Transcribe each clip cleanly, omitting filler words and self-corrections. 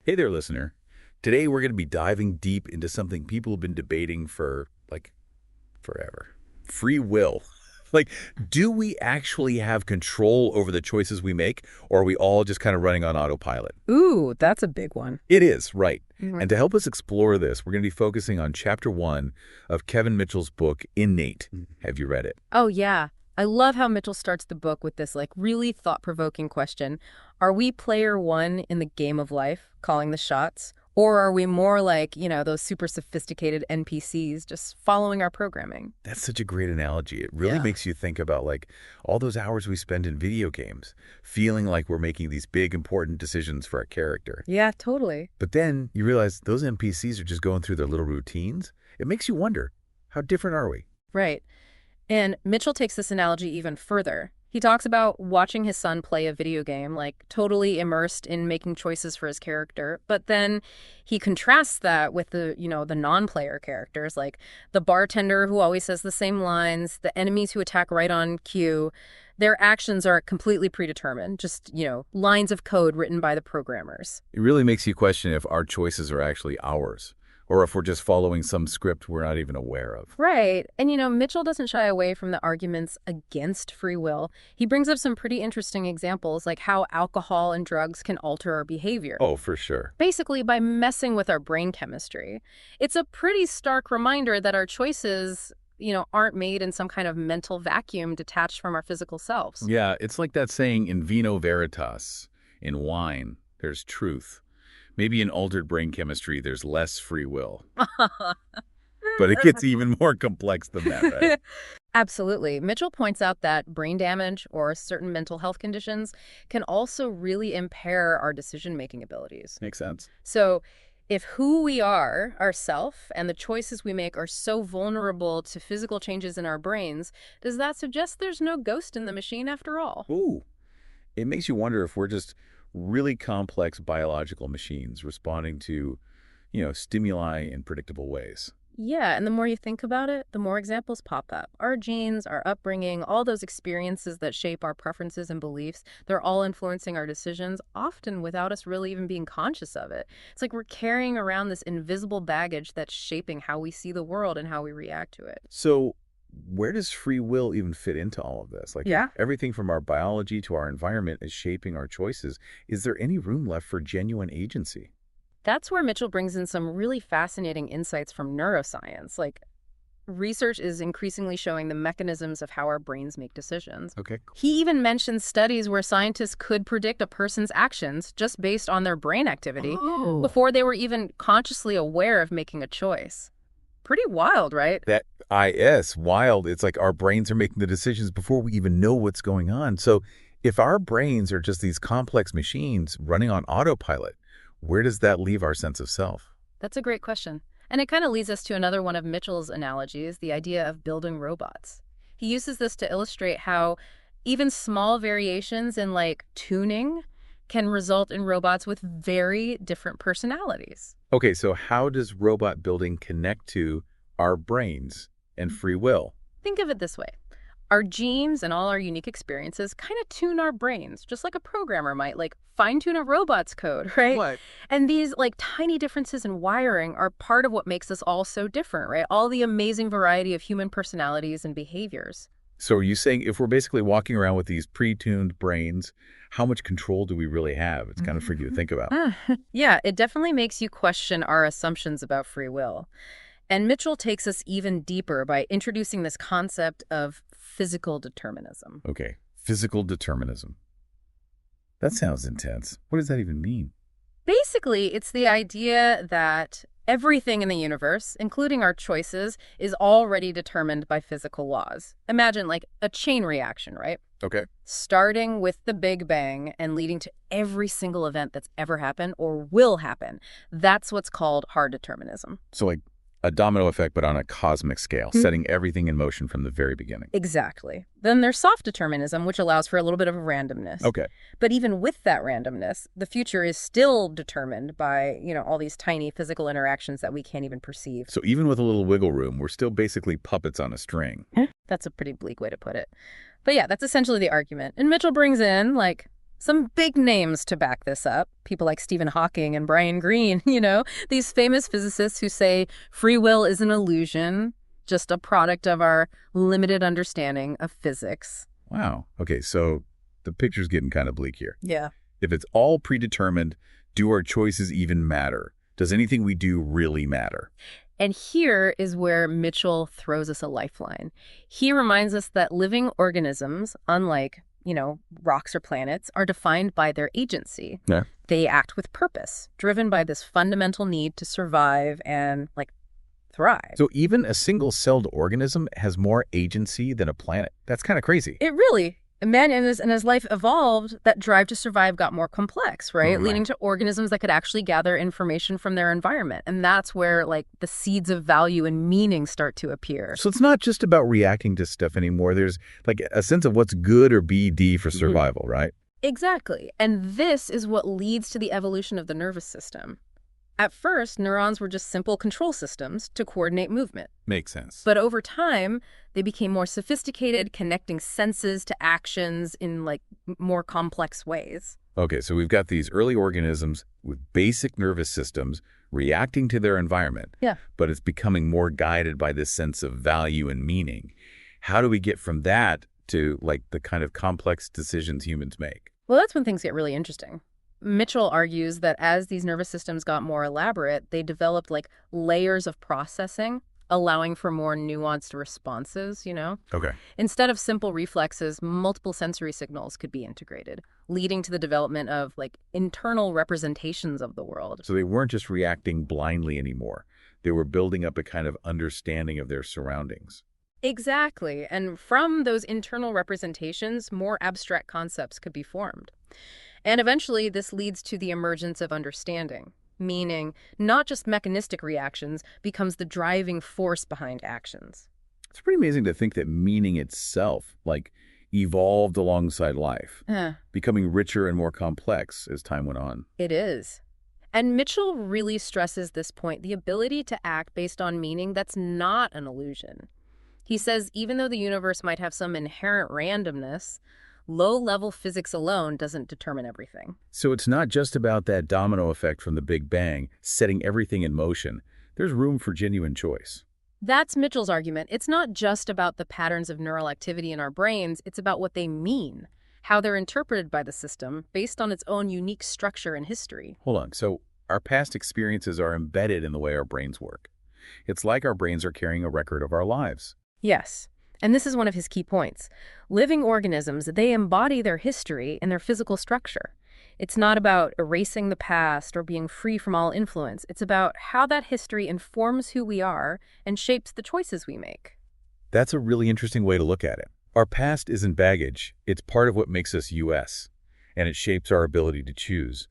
Hey there, listener. Today we're going to be diving deep into something people have been debating for, forever. Free will. Like, do we actually have control over the choices we make, or are we all just kind of running on autopilot? Ooh, that's a big one. It is, right. Mhm. And to help us explore this, we're going to be focusing on Chapter 1 of Kevin Mitchell's book, Innate. Have you read it? Oh, yeah. I love how Mitchell starts the book with this, really thought-provoking question. Are we player one in the game of life, calling the shots? Or are we more like, those super sophisticated NPCs just following our programming? That's such a great analogy. It really Yeah. makes you think about all those hours we spend in video games, feeling like we're making these big important decisions for our character. Yeah, totally. But then you realize those NPCs are just going through their little routines. It makes you wonder, how different are we? Right. And Mitchell takes this analogy even further. He talks about watching his son play a video game, totally immersed in making choices for his character. But then he contrasts that with the non-player characters, like the bartender who always says the same lines, the enemies who attack right on cue. Their actions are completely predetermined, just, lines of code written by the programmers. It really makes you question if our choices are actually ours, or if we're just following some script we're not even aware of. Right. And, Mitchell doesn't shy away from the arguments against free will. He brings up some pretty interesting examples, like how alcohol and drugs can alter our behavior. Oh, for sure. Basically, by messing with our brain chemistry. It's a pretty stark reminder that our choices, aren't made in some kind of mental vacuum detached from our physical selves. Yeah, it's like that saying in vino veritas, in wine, there's truth. Maybe in altered brain chemistry, there's less free will. But it gets even more complex than that, right? Absolutely. Mitchell points out that brain damage or certain mental health conditions can also really impair our decision-making abilities. Makes sense. So if who we are, ourself, and the choices we make are so vulnerable to physical changes in our brains, does that suggest there's no ghost in the machine after all? Ooh, it makes you wonder if we're just really complex biological machines responding to, stimuli in predictable ways. Yeah, and the more you think about it, the more examples pop up. Our genes, our upbringing, all those experiences that shape our preferences and beliefs, they're all influencing our decisions, often without us really even being conscious of it. It's like we're carrying around this invisible baggage that's shaping how we see the world and how we react to it. So where does free will even fit into all of this? Yeah. Everything from our biology to our environment is shaping our choices. Is there any room left for genuine agency? That's where Mitchell brings in some really fascinating insights from neuroscience. Research is increasingly showing the mechanisms of how our brains make decisions. Okay. He even mentions studies where scientists could predict a person's actions just based on their brain activity before they were even consciously aware of making a choice. Pretty wild, right? That wild. It's like our brains are making the decisions before we even know what's going on. So if our brains are just these complex machines running on autopilot, where does that leave our sense of self? That's a great question. And it kind of leads us to another one of Mitchell's analogies, the idea of building robots. He uses this to illustrate how even small variations in tuning can result in robots with very different personalities. Okay, so how does robot building connect to our brains and free will? Think of it this way. Our genes and all our unique experiences kind of tune our brains, just like a programmer might, fine-tune a robot's code, right? What? And these, tiny differences in wiring are part of what makes us all so different, right? All the amazing variety of human personalities and behaviors. So are you saying if we're basically walking around with these pre-tuned brains, how much control do we really have? It's kind of for you to think about. Yeah, it definitely makes you question our assumptions about free will. And Mitchell takes us even deeper by introducing this concept of physical determinism. Okay, physical determinism. That sounds intense. What does that even mean? Basically, it's the idea that everything in the universe, including our choices, is already determined by physical laws. Imagine a chain reaction, right? Okay. Starting with the Big Bang and leading to every single event that's ever happened or will happen. That's what's called hard determinism. So a domino effect, but on a cosmic scale, setting everything in motion from the very beginning. Exactly. Then there's soft determinism, which allows for a little bit of randomness. Okay. But even with that randomness, the future is still determined by, all these tiny physical interactions that we can't even perceive. So even with a little wiggle room, we're still basically puppets on a string. That's a pretty bleak way to put it. But yeah, that's essentially the argument. And Mitchell brings in, Some big names to back this up. People like Stephen Hawking and Brian Greene, these famous physicists who say free will is an illusion, just a product of our limited understanding of physics. Wow. Okay, so the picture's getting kind of bleak here. Yeah. If it's all predetermined, do our choices even matter? Does anything we do really matter? And here is where Mitchell throws us a lifeline. He reminds us that living organisms, unlike, rocks or planets, are defined by their agency. Yeah. They act with purpose, driven by this fundamental need to survive and, thrive. So even a single-celled organism has more agency than a planet. That's kind of crazy. It really, man, and as life evolved, that drive to survive got more complex, right? Right. Leading to organisms that could actually gather information from their environment. And that's where, the seeds of value and meaning start to appear. So it's not just about reacting to stuff anymore. There's a sense of what's good or BD for survival, right? Exactly. And this is what leads to the evolution of the nervous system. At first, neurons were just simple control systems to coordinate movement. Makes sense. But over time, they became more sophisticated, connecting senses to actions in, more complex ways. Okay, so we've got these early organisms with basic nervous systems reacting to their environment. Yeah. But it's becoming more guided by this sense of value and meaning. How do we get from that to, the kind of complex decisions humans make? Well, that's when things get really interesting. Mitchell argues that as these nervous systems got more elaborate, they developed layers of processing, allowing for more nuanced responses, Okay. Instead of simple reflexes, multiple sensory signals could be integrated, leading to the development of internal representations of the world. So they weren't just reacting blindly anymore. They were building up a kind of understanding of their surroundings. Exactly. And from those internal representations, more abstract concepts could be formed. And eventually, this leads to the emergence of understanding, meaning not just mechanistic reactions becomes the driving force behind actions. It's pretty amazing to think that meaning itself, evolved alongside life, becoming richer and more complex as time went on. It is. And Mitchell really stresses this point, the ability to act based on meaning that's not an illusion. He says even though the universe might have some inherent randomness, low-level physics alone doesn't determine everything. So it's not just about that domino effect from the Big Bang, setting everything in motion. There's room for genuine choice. That's Mitchell's argument. It's not just about the patterns of neural activity in our brains, it's about what they mean, how they're interpreted by the system based on its own unique structure and history. Hold on. So our past experiences are embedded in the way our brains work. It's like our brains are carrying a record of our lives. Yes. And this is one of his key points. Living organisms, they embody their history and their physical structure. It's not about erasing the past or being free from all influence. It's about how that history informs who we are and shapes the choices we make. That's a really interesting way to look at it. Our past isn't baggage. It's part of what makes us U.S., and it shapes our ability to choose.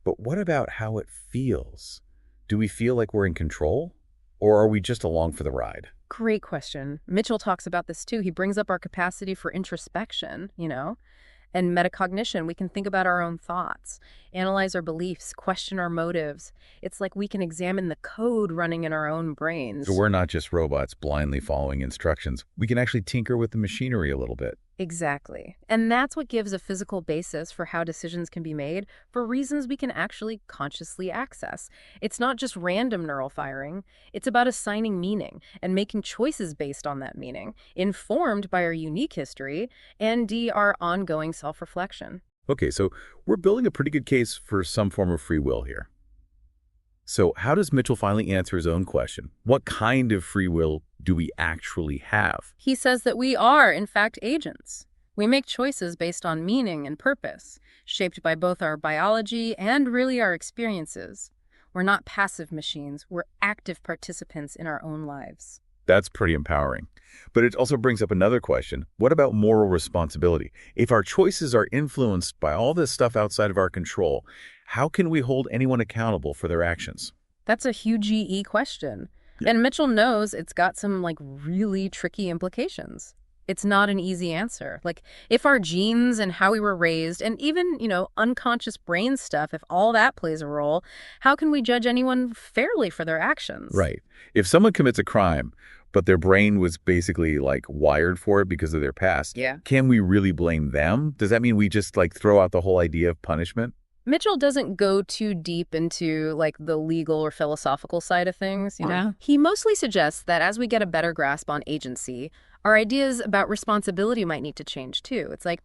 But what about how it feels? Do we feel like we're in control, or are we just along for the ride? Great question. Mitchell talks about this too. He brings up our capacity for introspection, and metacognition. We can think about our own thoughts, analyze our beliefs, question our motives. It's like we can examine the code running in our own brains. So we're not just robots blindly following instructions. We can actually tinker with the machinery a little bit. Exactly. And that's what gives a physical basis for how decisions can be made for reasons we can actually consciously access. It's not just random neural firing. It's about assigning meaning and making choices based on that meaning, informed by our unique history and our ongoing self-reflection. Okay, so we're building a pretty good case for some form of free will here. So how does Mitchell finally answer his own question? What kind of free will do we actually have? He says that we are, in fact, agents. We make choices based on meaning and purpose, shaped by both our biology and really our experiences. We're not passive machines. We're active participants in our own lives. That's pretty empowering. But it also brings up another question. What about moral responsibility? If our choices are influenced by all this stuff outside of our control, how can we hold anyone accountable for their actions? That's a huge question. And Mitchell knows it's got some really tricky implications. It's not an easy answer. Like, if our genes and how we were raised, and even, unconscious brain stuff, if all that plays a role, how can we judge anyone fairly for their actions? Right. If someone commits a crime, but their brain was basically like wired for it because of their past, Yeah. can we really blame them? Does that mean we just like throw out the whole idea of punishment? Mitchell doesn't go too deep into like the legal or philosophical side of things, you know. Yeah. He mostly suggests that as we get a better grasp on agency, our ideas about responsibility might need to change too. It's like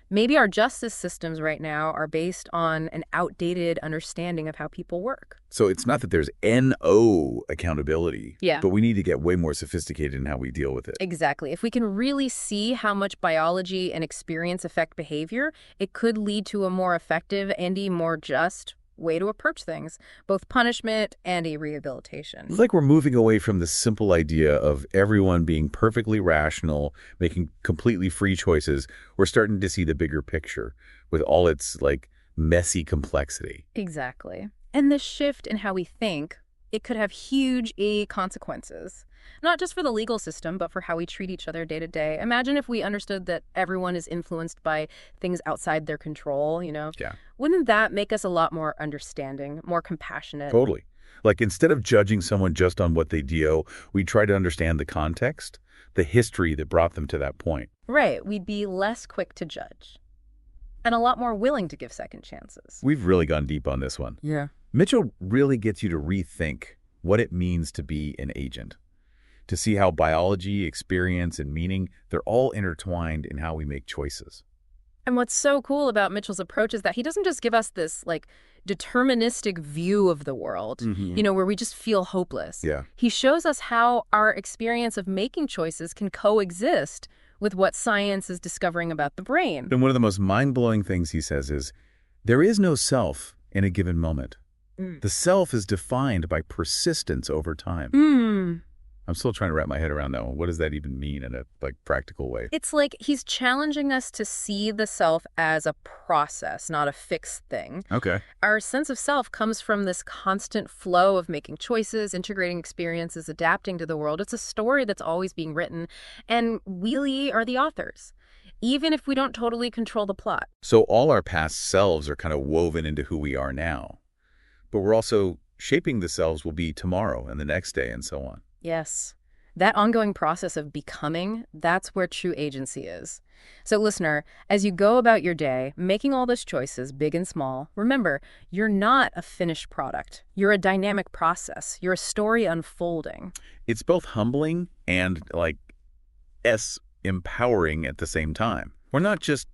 maybe our justice systems right now are based on an outdated understanding of how people work. So it's not that there's NO accountability, Yeah. but we need to get way more sophisticated in how we deal with it. Exactly. If we can really see how much biology and experience affect behavior, it could lead to a more effective and a more just way to approach things, both punishment and a rehabilitation. It's like we're moving away from the simple idea of everyone being perfectly rational, making completely free choices. We're starting to see the bigger picture with all its like messy complexity. Exactly. And this shift in how we think, it could have huge consequences. Not just for the legal system, but for how we treat each other day to day. Imagine if we understood that everyone is influenced by things outside their control, Yeah. Wouldn't that make us a lot more understanding, more compassionate? Totally. Like instead of judging someone just on what they do, we try to understand the context, the history that brought them to that point. Right. We'd be less quick to judge and a lot more willing to give second chances. We've really gone deep on this one. Yeah. Mitchell really gets you to rethink what it means to be an agent, to see how biology, experience, and meaning, they're all intertwined in how we make choices. And what's so cool about Mitchell's approach is that he doesn't just give us this, like, deterministic view of the world, where we just feel hopeless. Yeah. He shows us how our experience of making choices can coexist with what science is discovering about the brain. And one of the most mind-blowing things he says is, there is no self in a given moment. The self is defined by persistence over time. I'm still trying to wrap my head around that one. What does that even mean in a practical way? It's like he's challenging us to see the self as a process, not a fixed thing. Okay. Our sense of self comes from this constant flow of making choices, integrating experiences, adapting to the world. It's a story that's always being written, and we are the authors, even if we don't totally control the plot. So all our past selves are kind of woven into who we are now. But we're also shaping the selves we'll be tomorrow and the next day and so on. Yes. That ongoing process of becoming, that's where true agency is. So listener, as you go about your day, making all those choices, big and small, remember, you're not a finished product. You're a dynamic process. You're a story unfolding. It's both humbling and empowering at the same time. We're not just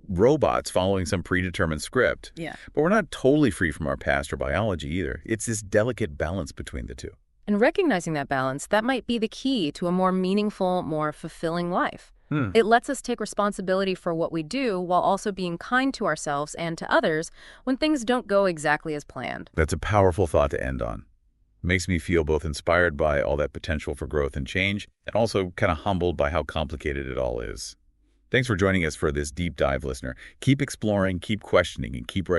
robots following some predetermined script. Yeah. But we're not totally free from our past or biology either. It's this delicate balance between the two. And recognizing that balance, that might be the key to a more meaningful, more fulfilling life. It lets us take responsibility for what we do while also being kind to ourselves and to others when things don't go exactly as planned. That's a powerful thought to end on. It makes me feel both inspired by all that potential for growth and change and also kind of humbled by how complicated it all is. Thanks for joining us for this deep dive, listener. Keep exploring, keep questioning, and keep writing.